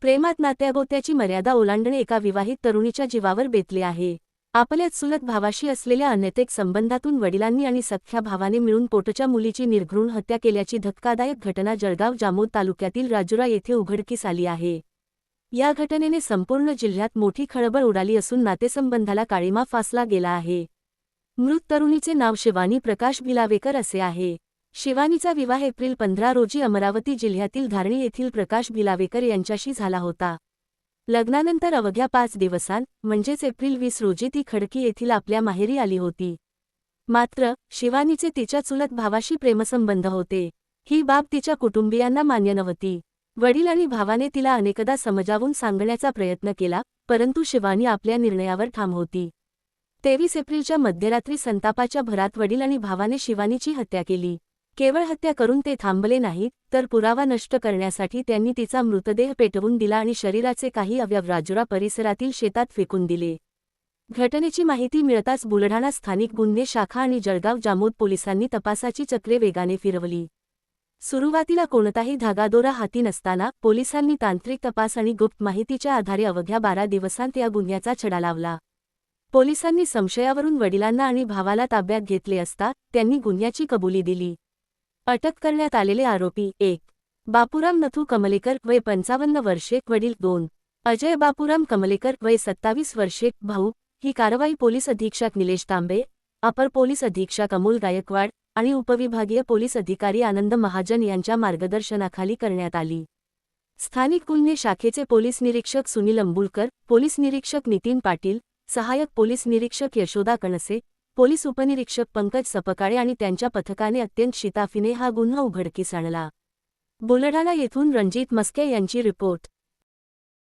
प्रेमात नात्यागोत्याची मर्यादा ओलांडणे एका विवाहित तरुणीच्या जीवावर बेतले आहे। आपल्याच चुलत भावाशी असलेल्या अनैतिक संबंधातून वडिलांनी आणि सख्ख्या भावाने मिळून पोटच्या मुलीची निर्घृण हत्या केल्याची धक्कादायक घटना जळगाव जामोद तालुक्यातील राजुरा येथे उघडकीस आली आहे। या घटनेने संपूर्ण जिल्ह्यात मोठी खळबळ उडाली असून नातेसंबंधाला काळिमा फासला गेला आहे। मृत तरुणीचे नाव शिवानी प्रकाश भिलावेकर असे आहे। शिवानीचा विवाह एप्रिल 15 रोजी अमरावती जिल्ह्यातील धारणी येथील प्रकाश भिलावेकर यांच्याशी झाला होता। लग्नानंतर अवघ्या 5 दिवसांत म्हणजेच एप्रिल 20 रोजी ती खडकी येथील आपल्या माहेरी आली होती। मात्र शिवानीचे तिच्या चुलत भावाशी प्रेमसंबंध होते। ही बाब तिच्या कुटुंबियांना मान्य नव्हती। वडील आणि भावाने तिला अनेकदा समजावून सांगण्याचा प्रयत्न केला, परंतु शिवानी आपल्या निर्णयावर ठाम होती। 23 एप्रिलच्या मध्यरात्री संतापाच्या भरात वडील आणि भावाने शिवानीची हत्या केली। केवळ हत्या करून ते थांबले नाहीत, तर पुरावा नष्ट करण्यासाठी त्यांनी तिचा मृतदेह पेटवून दिला आणि शरीराचे काही अवयव राजुरा परिसरातील शेतात फेकून दिले। घटनेची माहिती मिळताच बुलढाणा स्थानिक गुन्हे शाखा आणि जळगाव जामोद पोलिसांनी तपासाची चक्रे वेगाने फिरवली। सुरुवातीला कोणताही धागादोरा हाती नसताना पोलिसांनी तांत्रिक तपास आणि गुप्त माहितीच्या आधारे अवघ्या 12 दिवसांत या गुन्ह्याचा छडा लावला। पोलिसांनी संशयावरून वडिलांना आणि भावाला ताब्यात घेतले असता त्यांनी गुन्ह्याची कबुली दिली। अटक करण्यात आलेले आरोपी 1. बापूराम नथू कमलेकर वय 55 वर्षे, वडील 2. अजय बापूराम कमलेकर वय 27 वर्षे, भाऊ। ही कारवाई पोलीस अधीक्षक निलेश तांबे, अपर पोलीस अधीक्षक अमोल गायकवाड आणि उपविभागीय पोलीस अधिकारी आनंद महाजन यांच्या मार्गदर्शनाखाली करण्यात आली। स्थानिक गुन्हे शाखेचे पोलीस निरीक्षक सुनील अंबुलकर, पोलीस निरीक्षक नितीन पाटील, सहाय्यक पोलीस निरीक्षक यशोदा कणसे, पोलीस उपनिरीक्षक पंकज सपकाळे आणि त्यांच्या पथकाने अत्यंत शिताफीने हा गुन्हा उघडकीस आणला। बुलढाणा येथून रणजित मस्के यांची रिपोर्ट।